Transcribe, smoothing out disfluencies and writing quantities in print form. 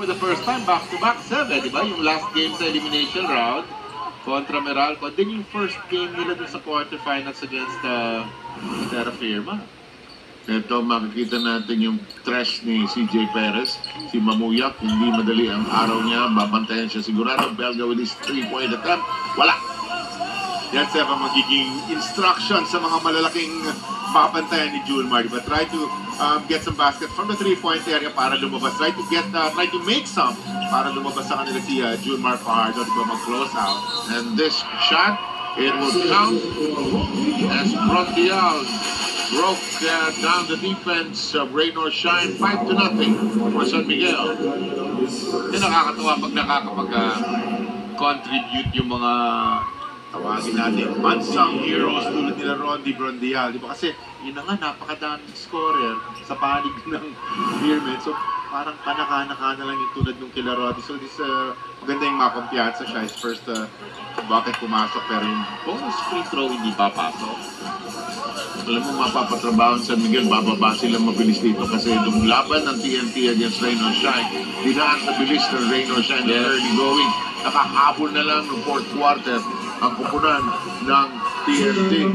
for the first time, back-to-back 7, di ba? Yung last game sa elimination round kontra Meralco. Then yung first game nila dun sa quarterfinals against Terra Firma. Ito, makikita natin yung trash ni CJ Perez. Si Mamuyak, hindi madali ang araw niya. Babantayan siya sigurado. Belga with his 3-point attempt. Wala! Yan sir ang magiging instruction sa mga malalaking babantayan ni Julmar. But try to get some baskets from the 3-point area para lumabas. Try to make some para lumabas sa kanila si Julmar Fajardo to mag-close out. And this shot, it will count as Brondial broke down the defense of Raynor Shine 5-0 for San Miguel. Hindi nakakatawa pag nakakapag-contribute yung mga tawagin natin unsung heroes tulad nila Rondy Brondial. Di ba? Kasi yun na nga, napakadaming scorer sa panig ng Beerman. So parang kanaka-naka na lang yung tulad ng kila Roddy. So this, maganda yung makumpiyansa siya. His first bucket pumasok pero yung bonus free throw hindi papasok. Alam mo, mapapatrabaho sa San Miguel, bababa sila mabilis dito kasi itong laban ng TNT against Raynor Shine, dinaan sa bilis ng Raynor Shine na early going. Nakahabol na lang ng fourth quarter ang kupunan ng TNT.